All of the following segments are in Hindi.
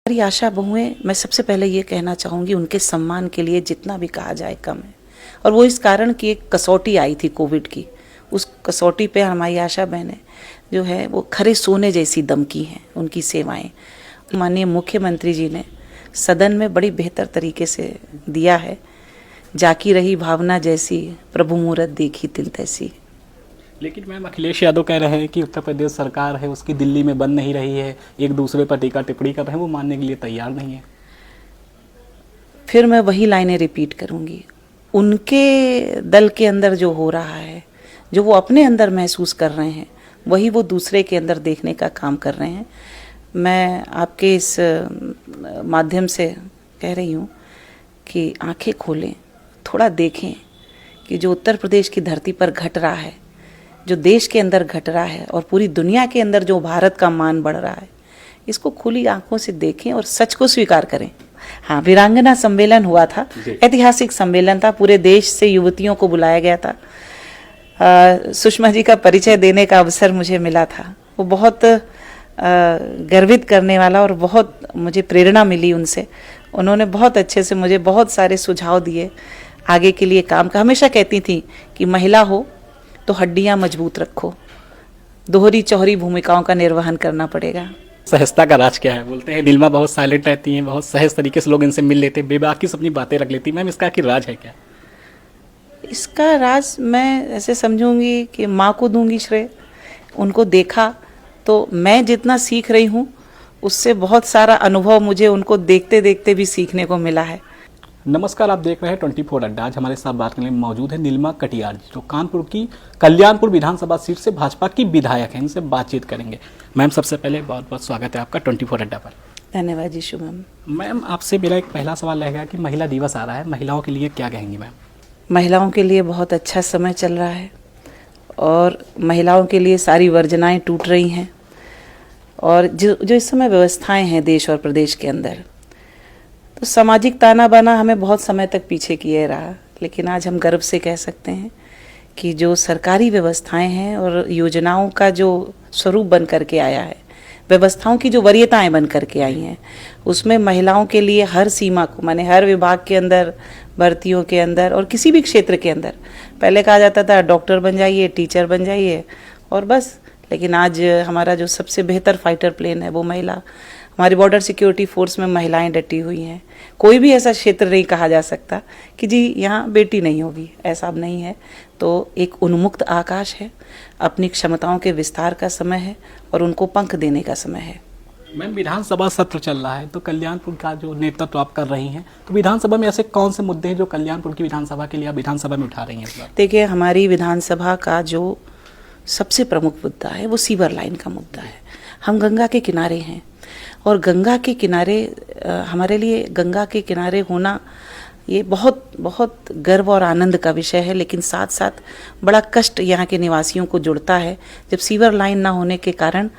हमारी आशा बहुएं, मैं सबसे पहले ये कहना चाहूँगी उनके सम्मान के लिए जितना भी कहा जाए कम है। और वो इस कारण की एक कसौटी आई थी कोविड की, उस कसौटी पे हमारी आशा बहनें जो है वो खरे सोने जैसी दमकी हैं। उनकी सेवाएं माननीय मुख्यमंत्री जी ने सदन में बड़ी बेहतर तरीके से दिया है। जाकी रही भावना जैसी, प्रभु मूरत देखी तिल तैसी। लेकिन मैम अखिलेश यादव कह रहे हैं कि उत्तर प्रदेश सरकार है उसकी दिल्ली में बन नहीं रही है, एक दूसरे पर टीका टिप्पणी कर रहे हैं, वो मानने के लिए तैयार नहीं है। फिर मैं वही लाइनें रिपीट करूंगी। उनके दल के अंदर जो हो रहा है, जो वो अपने अंदर महसूस कर रहे हैं, वही वो दूसरे के अंदर देखने का काम कर रहे हैं। मैं आपके इस माध्यम से कह रही हूँ कि आंखें खोलें, थोड़ा देखें कि जो उत्तर प्रदेश की धरती पर घट रहा है, जो देश के अंदर घट रहा है और पूरी दुनिया के अंदर जो भारत का मान बढ़ रहा है, इसको खुली आंखों से देखें और सच को स्वीकार करें। हाँ, वीरांगना सम्मेलन हुआ था, ऐतिहासिक सम्मेलन था, पूरे देश से युवतियों को बुलाया गया था। सुषमा जी का परिचय देने का अवसर मुझे मिला था, वो बहुत गर्वित करने वाला और बहुत मुझे प्रेरणा मिली उनसे। उन्होंने बहुत अच्छे से मुझे बहुत सारे सुझाव दिए आगे के लिए काम का। हमेशा कहती थी कि महिला हो तो हड्डियां मजबूत रखो, दोहरी चौहरी भूमिकाओं का निर्वहन करना पड़ेगा। सहजता का राज क्या है? बोलते हैं नीलिमा बहुत साइलेंट रहती हैं, बहुत सहज तरीके से लोग इनसे मिल लेते हैं, बेबाकी से अपनी बातें रख लेती। मैम इसका आखिर राज है क्या? इसका राज मैं ऐसे समझूंगी कि माँ को दूंगी श्रेय। उनको देखा तो मैं जितना सीख रही हूँ उससे बहुत सारा अनुभव मुझे उनको देखते देखते भी सीखने को मिला है। नमस्कार, आप देख रहे हैं 24 अड्डा। आज हमारे साथ बात करने में मौजूद है नीलिमा कटियार जी, जो कानपुर की कल्याणपुर विधानसभा सीट से भाजपा की विधायक हैं। इनसे बातचीत करेंगे। मैम सबसे पहले बहुत बहुत स्वागत है आपका 24 अड्डा पर। धन्यवाद जी शुभम। मैम आपसे मेरा एक पहला सवाल रहेगा कि महिला दिवस आ रहा है, महिलाओं के लिए क्या कहेंगी मैम? महिलाओं के लिए बहुत अच्छा समय चल रहा है और महिलाओं के लिए सारी वर्जनाएं टूट रही हैं। और जो इस समय व्यवस्थाएं हैं देश और प्रदेश के अंदर, तो सामाजिक ताना बाना हमें बहुत समय तक पीछे किए रहा, लेकिन आज हम गर्व से कह सकते हैं कि जो सरकारी व्यवस्थाएं हैं और योजनाओं का जो स्वरूप बन करके आया है, व्यवस्थाओं की जो वरीयताएं बन करके आई हैं, उसमें महिलाओं के लिए हर सीमा को, माने हर विभाग के अंदर, भर्तियों के अंदर और किसी भी क्षेत्र के अंदर, पहले कहा जाता था डॉक्टर बन जाइए, टीचर बन जाइए और बस, लेकिन आज हमारा जो सबसे बेहतर फाइटर प्लेन है वो महिला। हमारी बॉर्डर सिक्योरिटी फोर्स में महिलाएं डटी हुई हैं। कोई भी ऐसा क्षेत्र नहीं कहा जा सकता कि जी यहाँ बेटी नहीं होगी, ऐसा अब नहीं है। तो एक उन्मुक्त आकाश है, अपनी क्षमताओं के विस्तार का समय है और उनको पंख देने का समय है। मैम विधानसभा सत्र चल रहा है, तो कल्याणपुर का जो नेतृत्व आप कर रही हैं, तो विधानसभा में ऐसे कौन से मुद्दे हैं जो कल्याणपुर की विधानसभा के लिए आप विधानसभा में उठा रही हैं? देखिए, हमारी विधानसभा का जो सबसे प्रमुख मुद्दा है वो सीवर लाइन का मुद्दा है। हम गंगा के किनारे हैं और गंगा के किनारे, हमारे लिए गंगा के किनारे होना ये बहुत बहुत गर्व और आनंद का विषय है, लेकिन साथ साथ बड़ा कष्ट यहाँ के निवासियों को जुड़ता है जब सीवर लाइन ना होने के कारण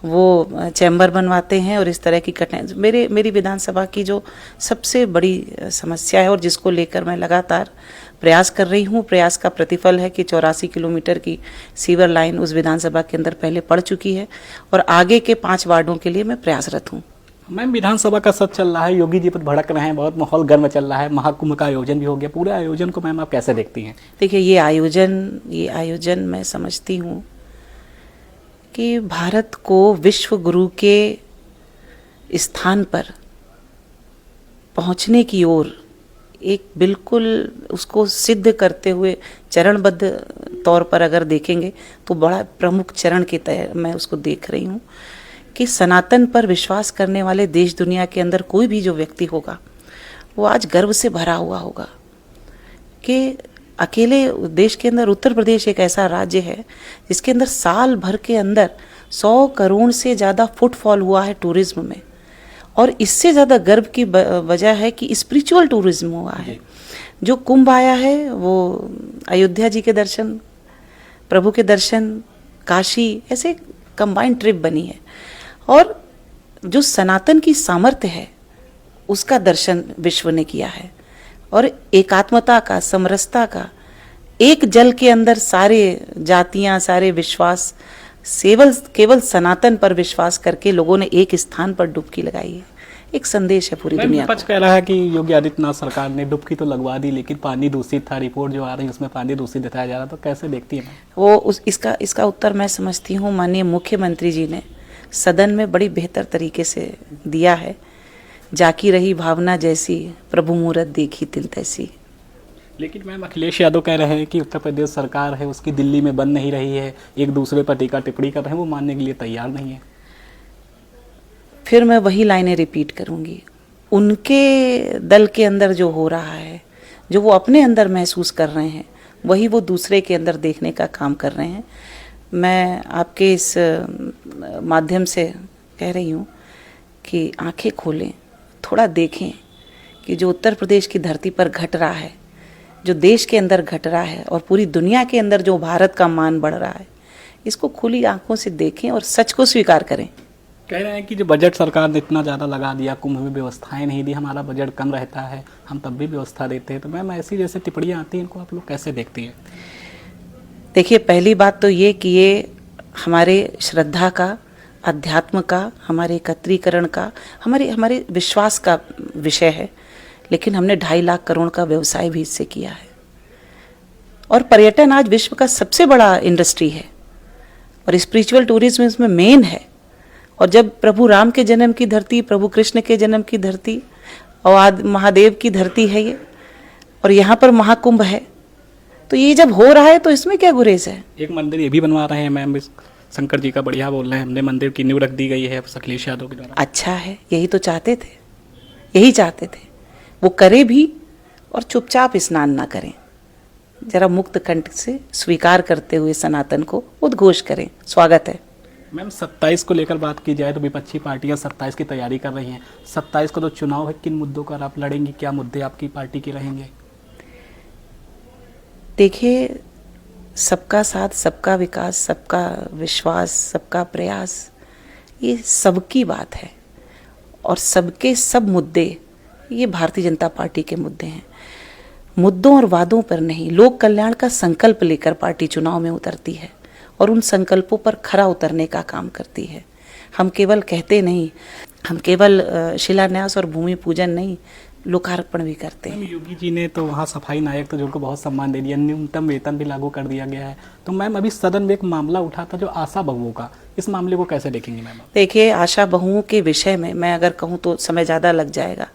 वो चैम्बर बनवाते हैं और इस तरह की कठिनाई मेरी विधानसभा की जो सबसे बड़ी समस्या है और जिसको लेकर मैं लगातार प्रयास कर रही हूँ। प्रयास का प्रतिफल है कि 84 किलोमीटर की सीवर लाइन उस विधानसभा के अंदर पहले पड़ चुकी है और आगे के 5 वार्डों के लिए मैं प्रयासरत हूँ। मैम विधानसभा का सत्र चल रहा है, योगी जी पर भड़क रहे हैं, बहुत माहौल गर्म चल रहा है, महाकुंभ का आयोजन भी हो गया। पूरे आयोजन को मैम आप कैसे देखती हैं? देखिए, ये आयोजन मैं समझती हूँ कि भारत को विश्व गुरु के स्थान पर पहुँचने की ओर एक बिल्कुल उसको सिद्ध करते हुए चरणबद्ध तौर पर अगर देखेंगे तो बड़ा प्रमुख चरण की तरह मैं उसको देख रही हूँ कि सनातन पर विश्वास करने वाले देश दुनिया के अंदर कोई भी जो व्यक्ति होगा वो आज गर्व से भरा हुआ होगा कि अकेले देश के अंदर उत्तर प्रदेश एक ऐसा राज्य है जिसके अंदर साल भर के अंदर 100 करोड़ से ज़्यादा फुटफॉल हुआ है टूरिज्म में। और इससे ज़्यादा गर्व की वजह है कि स्पिरिचुअल टूरिज्म हुआ है। जो कुंभ आया है वो अयोध्या जी के दर्शन, प्रभु के दर्शन, काशी, ऐसे कंबाइंड ट्रिप बनी है। और जो सनातन की सामर्थ्य है उसका दर्शन विश्व ने किया है। और एकात्मता का, समरसता का, एक जल के अंदर सारे जातियां, सारे विश्वास, केवल सनातन पर विश्वास करके लोगों ने एक स्थान पर डुबकी लगाई है। एक संदेश है पूरी मैम, दुनिया विपक्ष को। कह रहा है कि योगी आदित्यनाथ सरकार ने डुबकी तो लगवा दी, लेकिन पानी दूषित था, रिपोर्ट जो आ रही है उसमें पानी दूषित दिखाया जा रहा, तो कैसे देखती है मैम? वो इसका उत्तर मैं समझती हूँ माननीय मुख्यमंत्री जी ने सदन में बड़ी बेहतर तरीके से दिया है। जाकी रही भावना जैसी, प्रभु मूरत देखी तिल तैसी। लेकिन मैम, अखिलेश यादव कह रहे हैं कि उत्तर प्रदेश सरकार है उसकी दिल्ली में बन नहीं रही है, एक दूसरे पर टीका टिप्पणी कर रहे हैं, वो मानने के लिए तैयार नहीं है। फिर मैं वही लाइनें रिपीट करूंगी। उनके दल के अंदर जो हो रहा है, जो वो अपने अंदर महसूस कर रहे हैं, वही वो दूसरे के अंदर देखने का काम कर रहे हैं। मैं आपके इस माध्यम से कह रही हूँ कि आंखें खोलें, थोड़ा देखें कि जो उत्तर प्रदेश की धरती पर घट रहा है, जो देश के अंदर घट रहा है और पूरी दुनिया के अंदर जो भारत का मान बढ़ रहा है, इसको खुली आंखों से देखें और सच को स्वीकार करें। कह रहे हैं कि जो बजट सरकार ने इतना ज़्यादा लगा दिया, कुंभ में व्यवस्थाएं नहीं दी, हमारा बजट कम रहता है, हम तब भी व्यवस्था देते हैं, तो मैम ऐसी जैसे टिप्पणियाँ आती हैं, इनको आप लोग कैसे देखती हैं? देखिए, पहली बात तो ये कि ये हमारे श्रद्धा का, अध्यात्म का, हमारे एकत्रीकरण का, हमारे विश्वास का विषय है। लेकिन हमने 2.5 लाख करोड़ का व्यवसाय भी इससे किया है। और पर्यटन आज विश्व का सबसे बड़ा इंडस्ट्री है और स्पिरिचुअल टूरिज्म इसमें मेन है। और जब प्रभु राम के जन्म की धरती, प्रभु कृष्ण के जन्म की धरती और महादेव की धरती है ये, और यहाँ पर महाकुंभ है, तो ये जब हो रहा है तो इसमें क्या गुरेज है? एक मंदिर ये भी बनवा रहे हैं मैम, शंकर जी का बढ़िया बोल रहे हैं, हमने मंदिर की नींव रख दी गई है अखिलेश यादव के द्वारा। अच्छा है, यही तो चाहते थे, यही चाहते थे। वो करे भी और चुपचाप स्नान ना करें, जरा मुक्त कंठ से स्वीकार करते हुए सनातन को उद्घोष करें। स्वागत है। मैम, 27 को लेकर बात की जाए तो विपक्षी पार्टियां 27 की तैयारी कर रही हैं। 27 को तो चुनाव है, किन मुद्दों पर आप लड़ेंगी, क्या मुद्दे आपकी पार्टी के रहेंगे? देखिए, सबका साथ, सबका विकास, सबका विश्वास, सबका प्रयास, ये सबकी बात है और सबके सब मुद्दे ये भारतीय जनता पार्टी के मुद्दे हैं। मुद्दों और वादों पर नहीं, लोक कल्याण का संकल्प लेकर पार्टी चुनाव में उतरती है और उन संकल्पों पर खरा उतरने का काम करती है। हम केवल कहते नहीं, हम केवल शिलान्यास और भूमि पूजन नहीं, लोकार्पण भी करते हैं। मैम, योगी जी ने तो वहाँ सफाई नायक तो जिनको बहुत सम्मान दे दिया, न्यूनतम वेतन भी लागू कर दिया गया है। तो मैम, अभी सदन में एक मामला उठा था जो आशा बहुओं का, इस मामले को कैसे देखेंगे मैम? देखिए, आशा बहुओं के विषय में मैं अगर कहूँ तो समय ज़्यादा लग जाएगा।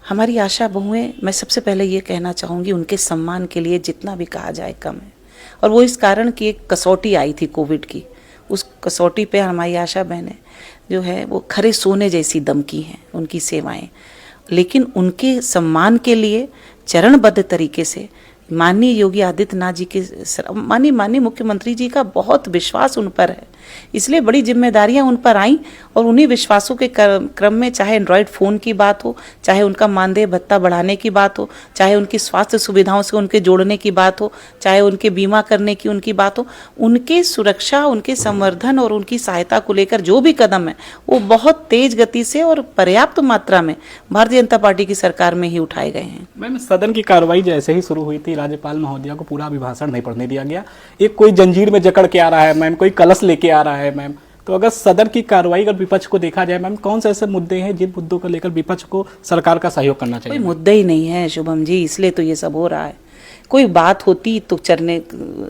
हमारी आशा बहुएं, मैं सबसे पहले ये कहना चाहूँगी, उनके सम्मान के लिए जितना भी कहा जाए कम है। और वो इस कारण की एक कसौटी आई थी कोविड की, उस कसौटी पे हमारी आशा बहनें जो है वो खरे सोने जैसी दमकी हैं उनकी सेवाएं। लेकिन उनके सम्मान के लिए चरणबद्ध तरीके से माननीय योगी आदित्यनाथ जी के, माननीय मुख्यमंत्री जी का बहुत विश्वास उन पर है, इसलिए बड़ी जिम्मेदारियां उन पर आईं। और उन्हीं विश्वासों के क्रम में चाहे एंड्रॉयड फ़ोन की बात हो, चाहे उनका मानदेय भत्ता बढ़ाने की बात हो, चाहे उनकी स्वास्थ्य सुविधाओं से उनके जोड़ने की बात हो, चाहे उनके बीमा करने की उनकी बात हो, उनके सुरक्षा, उनके संवर्धन और उनकी सहायता को लेकर जो भी कदम है वो बहुत तेज गति से और पर्याप्त मात्रा में भारतीय जनता पार्टी की सरकार में ही उठाए गए हैं। मैम, सदन की कार्रवाई जैसे ही शुरू हुई थी, राज्यपाल महोदया को पूरा अभिभाषण नहीं पढ़ने दिया गया। एक कोई जंजीर में जकड़ के आ रहा है मैम, कोई कलश लेके आ रहा है मैम। तो अगर सदन की कार्रवाई अगर विपक्ष को देखा जाए मैम, कौन से ऐसे मुद्दे हैं जिन मुद्दों को लेकर विपक्ष को सरकार का सहयोग करना चाहिए? कोई मुद्दा ही नहीं है शुभम जी, इसलिए तो ये सब हो रहा है। कोई बात होती तो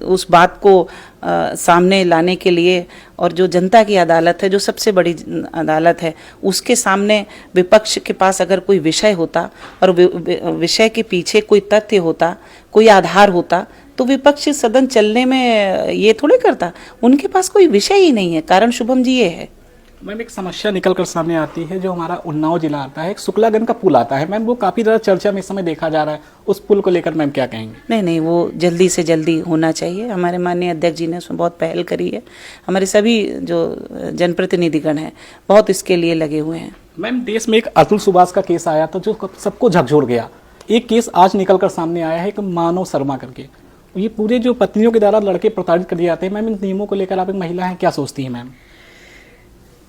उस बात को सामने लाने के लिए, और जो जनता की अदालत है, जो सबसे बड़ी अदालत है, उसके सामने विपक्ष के पास अगर कोई विषय होता और विषय के पीछे कोई तथ्य होता, कोई आधार होता, तो विपक्ष सदन चलने में ये थोड़े करता। उनके पास कोई विषय ही नहीं है। कारण शुभम जी ये है। मैम, एक समस्या निकल कर सामने आती है, जो हमारा उन्नाव जिला आता है, एक शुक्लागंज का पुल आता है मैम, वो काफ़ी ज़्यादा चर्चा में इस समय देखा जा रहा है। उस पुल को लेकर मैम क्या कहेंगे? नहीं, वो जल्दी से जल्दी होना चाहिए। हमारे माननीय अध्यक्ष जी ने उसमें बहुत पहल करी है। हमारे सभी जो जनप्रतिनिधिगण हैं बहुत इसके लिए लगे हुए हैं। मैम, देश में एक अतुल सुभाष का केस आया था जो सबको झकझोर गया। एक केस आज निकल कर सामने आया है, एक मानव शर्मा करके। ये पूरे जो पत्नियों के द्वारा लड़के प्रताड़ित कर दिए जाते हैं मैम, इन नियमों को लेकर आप एक महिला हैं, क्या सोचती हैं मैम?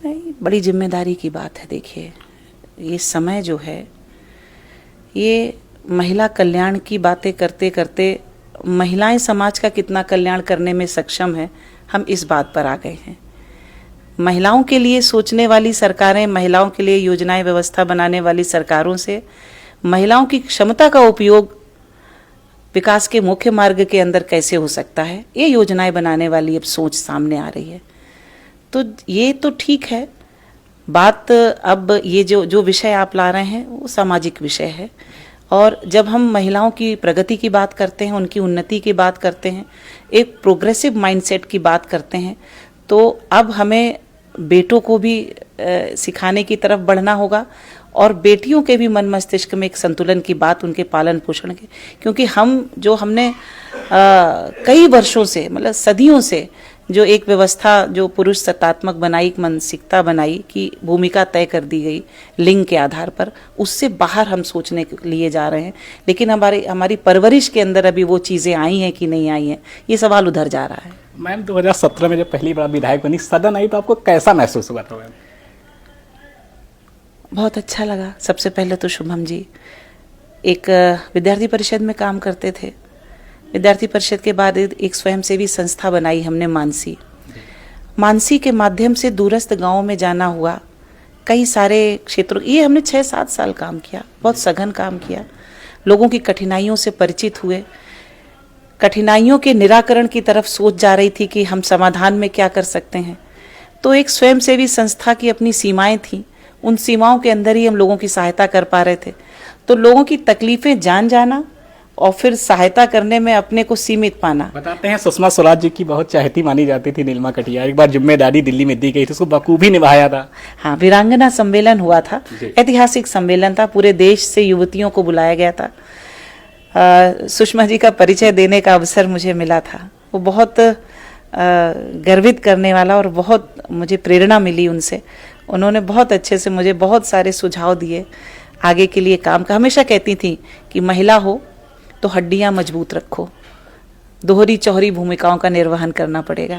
नहीं, बड़ी जिम्मेदारी की बात है। देखिए, ये समय जो है, ये महिला कल्याण की बातें करते करते महिलाएं समाज का कितना कल्याण करने में सक्षम है, हम इस बात पर आ गए हैं। महिलाओं के लिए सोचने वाली सरकारें, महिलाओं के लिए योजनाएं व्यवस्था बनाने वाली सरकारों से महिलाओं की क्षमता का उपयोग विकास के मुख्य मार्ग के अंदर कैसे हो सकता है, ये योजनाएं बनाने वाली अब सोच सामने आ रही है। तो ये तो ठीक है बात। अब ये जो विषय आप ला रहे हैं वो सामाजिक विषय है, और जब हम महिलाओं की प्रगति की बात करते हैं, उनकी उन्नति की बात करते हैं, एक प्रोग्रेसिव माइंडसेट की बात करते हैं, तो अब हमें बेटों को भी सिखाने की तरफ बढ़ना होगा, और बेटियों के भी मन मस्तिष्क में एक संतुलन की बात, उनके पालन पोषण के, क्योंकि हमने कई वर्षों से, मतलब सदियों से जो एक व्यवस्था जो पुरुष सत्तात्मक बनाई, एक मानसिकता बनाई कि भूमिका तय कर दी गई लिंग के आधार पर, उससे बाहर हम सोचने के लिए जा रहे हैं। लेकिन हमारी परवरिश के अंदर अभी वो चीज़ें आई हैं कि नहीं आई हैं, ये सवाल उधर जा रहा है। मैम 2017 में जब पहली बार विधायक बनी, सदन आई, तो आपको कैसा महसूस हुआ था मैम? बहुत अच्छा लगा। सबसे पहले तो शुभम जी एक विद्यार्थी परिषद में काम करते थे। विद्यार्थी परिषद के बाद एक स्वयंसेवी संस्था बनाई हमने, मानसी के माध्यम से दूरस्थ गांवों में जाना हुआ, कई सारे क्षेत्रों, ये हमने 6-7 साल काम किया, बहुत सघन काम किया। लोगों की कठिनाइयों से परिचित हुए, कठिनाइयों के निराकरण की तरफ सोच जा रही थी कि हम समाधान में क्या कर सकते हैं। तो एक स्वयंसेवी संस्था की अपनी सीमाएं थी, उन सीमाओं के अंदर ही हम लोगों की सहायता कर पा रहे थे। तो लोगों की तकलीफें जाना और फिर सहायता करने में अपने को सीमित पाना। बताते हैं सुषमा स्वराज जी की बहुत चाहती मानी जाती थी नीलिमा कटियार, एक बार जिम्मेदारी दिल्ली में दी गई थी, उसको बखूबी निभाया था। हाँ, वीरांगना सम्मेलन हुआ था, ऐतिहासिक सम्मेलन था, पूरे देश से युवतियों को बुलाया गया था। सुषमा जी का परिचय देने का अवसर मुझे मिला था, वो बहुत गर्वित करने वाला, और बहुत मुझे प्रेरणा मिली उनसे। उन्होंने बहुत अच्छे से मुझे बहुत सारे सुझाव दिए आगे के लिए काम का। हमेशा कहती थी कि महिला हो तो हड्डियां मजबूत रखो, दोहरी चौहरी भूमिकाओं का निर्वहन करना पड़ेगा।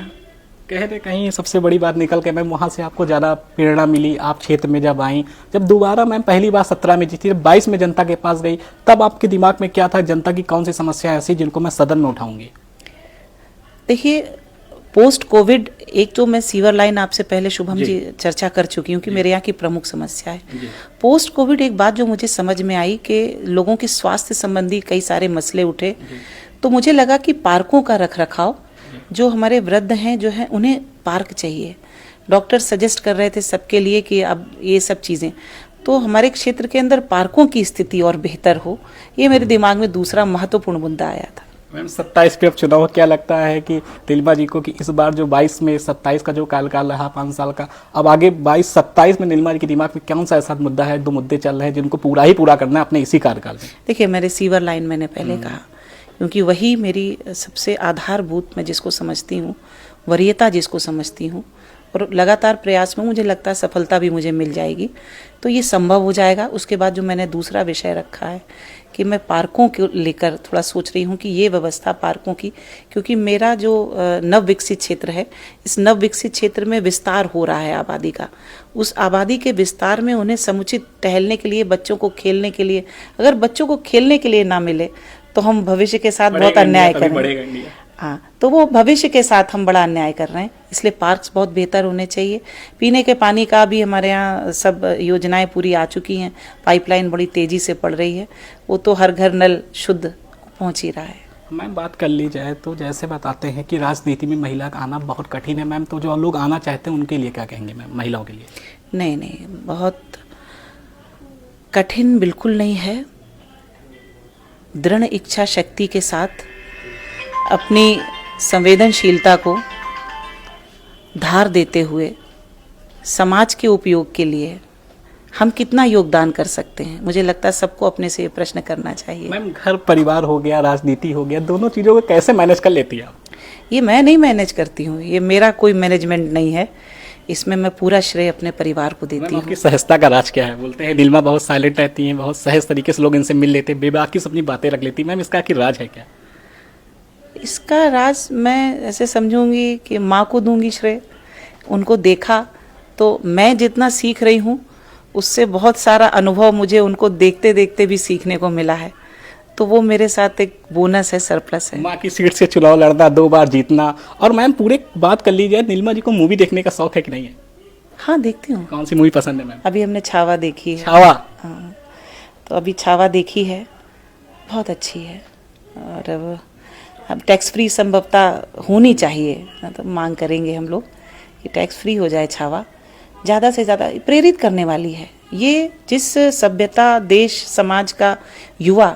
कह रहे कहीं सबसे बड़ी बात निकल के मैम वहाँ से आपको ज़्यादा प्रेरणा मिली, आप क्षेत्र में जब आई, जब दोबारा मैम पहली बार 17 में जीती, जब 22 में जनता के पास गई, तब आपके दिमाग में क्या था, जनता की कौन सी समस्या ऐसी जिनको मैं सदन में उठाऊंगी? देखिए, पोस्ट कोविड एक तो मैं सीवर लाइन आपसे पहले शुभम जी चर्चा कर चुकी हूँ कि मेरे यहाँ की प्रमुख समस्या है। पोस्ट कोविड एक बात जो मुझे समझ में आई कि लोगों के स्वास्थ्य संबंधी कई सारे मसले उठे, तो मुझे लगा कि पार्कों का रखरखाव, जो हमारे वृद्ध हैं जो हैं उन्हें पार्क चाहिए। डॉक्टर सजेस्ट कर रहे थे सबके लिए कि अब ये सब चीज़ें, तो हमारे क्षेत्र के अंदर पार्कों की स्थिति और बेहतर हो, ये मेरे दिमाग में दूसरा महत्वपूर्ण मुद्दा आया था। मैम 27 पे अब चुनाव, क्या लगता है कि नीलिमा जी को कि इस बार जो 22 में 27 का जो कार्यकाल रहा 5 साल का, अब आगे 22-27 में नीलिमा जी के दिमाग में कौन सा ऐसा मुद्दा है, 2 मुद्दे चल रहे हैं जिनको पूरा करना है अपने इसी कार्यकाल में? देखिए, मेरे सीवर लाइन मैंने पहले कहा, क्योंकि वही मेरी सबसे आधारभूत, मैं जिसको समझती हूँ, वरीयता जिसको समझती हूँ, और लगातार प्रयास में मुझे लगता है सफलता भी मुझे मिल जाएगी, तो ये संभव हो जाएगा। उसके बाद जो मैंने दूसरा विषय रखा है कि मैं पार्कों को लेकर थोड़ा सोच रही हूँ कि ये व्यवस्था पार्कों की, क्योंकि मेरा जो नव विकसित क्षेत्र है, इस नव विकसित क्षेत्र में विस्तार हो रहा है आबादी का। उस आबादी के विस्तार में उन्हें समुचित टहलने के लिए, बच्चों को खेलने के लिए, अगर बच्चों को खेलने के लिए ना मिले तो हम भविष्य के साथ बहुत अन्याय कर रहे हैं। हाँ, तो वो भविष्य के साथ हम बड़ा अन्याय कर रहे हैं, इसलिए पार्क्स बहुत बेहतर होने चाहिए। पीने के पानी का भी हमारे यहाँ सब योजनाएं पूरी आ चुकी हैं, पाइपलाइन बड़ी तेजी से पड़ रही है, वो तो हर घर नल शुद्ध पहुँच ही रहा है। मैम बात कर ली जाए तो जैसे बताते हैं कि राजनीति में महिला का आना बहुत कठिन है मैम, तो जो लोग आना चाहते हैं उनके लिए क्या कहेंगे मैम, महिलाओं के लिए? नहीं, बहुत कठिन बिल्कुल नहीं है। दृढ़ इच्छा शक्ति के साथ अपनी संवेदनशीलता को धार देते हुए समाज के उपयोग के लिए हम कितना योगदान कर सकते हैं, मुझे लगता है सबको अपने से ये प्रश्न करना चाहिए। मैम घर परिवार हो गया, राजनीति हो गया, दोनों चीज़ों को कैसे मैनेज कर लेती है आप? ये मैं नहीं मैनेज करती हूँ, ये मेरा कोई मैनेजमेंट नहीं है, इसमें मैं पूरा श्रेय अपने परिवार को देती हूँ। आपकी सहजता का राज क्या है? बोलते हैं नीलिमा बहुत साइलेंट रहती हैं, बहुत सहज तरीके से लोग इनसे मिल लेते हैं, बेबाकी से अपनी बातें रख लेती हैं, मैम इसका आखिर राज है क्या? इसका राज मैं ऐसे समझूंगी कि माँ को दूंगी श्रेय। उनको देखा तो मैं जितना सीख रही हूँ उससे बहुत सारा अनुभव मुझे उनको देखते देखते भी सीखने को मिला है, तो वो मेरे साथ एक बोनस है, सरप्लस है। माँ की सीट से चुनाव लड़ना, 2 बार जीतना, और मैम पूरे बात कर ली जाए नीलिमा जी को मूवी देखने का शौक है कि नहीं है? हाँ, देखती हूँ। कौन सी मूवी पसंद है मैम? अभी हमने छावा देखी है। छावा। हाँ, तो अभी छावा देखी है, बहुत अच्छी है। और अब टैक्स फ्री संभवतः होनी चाहिए, तो मांग करेंगे हम लोग कि टैक्स फ्री हो जाए छावा। ज़्यादा से ज़्यादा प्रेरित करने वाली है ये। जिस सभ्यता, देश, समाज का युवा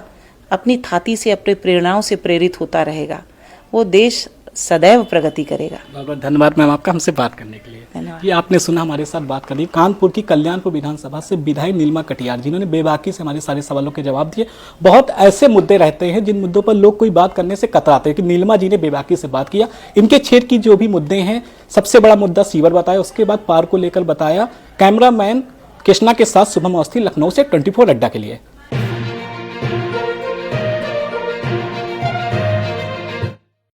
अपनी थाती से, अपने प्रेरणाओं से प्रेरित होता रहेगा, वो देश सदैव प्रगति करेगा। बहुत बहुत धन्यवाद मैम आपका हमसे बात करने के लिए। धन्यवाद। ये आपने सुना, हमारे साथ बात करी कानपुर की कल्याणपुर विधानसभा से विधायक नीलिमा कटियार, जिन्होंने बेबाकी से हमारे सारे सवालों के जवाब दिए। बहुत ऐसे मुद्दे रहते हैं जिन मुद्दों पर लोग कोई बात करने से कतराते हैं, कि नीलिमा जी ने बेबाकी से बात किया। इनके क्षेत्र की जो भी मुद्दे हैं, सबसे बड़ा मुद्दा सीवर बताया, उसके बाद पार्क को लेकर बताया। कैमरामैन कृष्णा के साथ शुभम अवस्थी, लखनऊ से 24 अड्डा के लिए।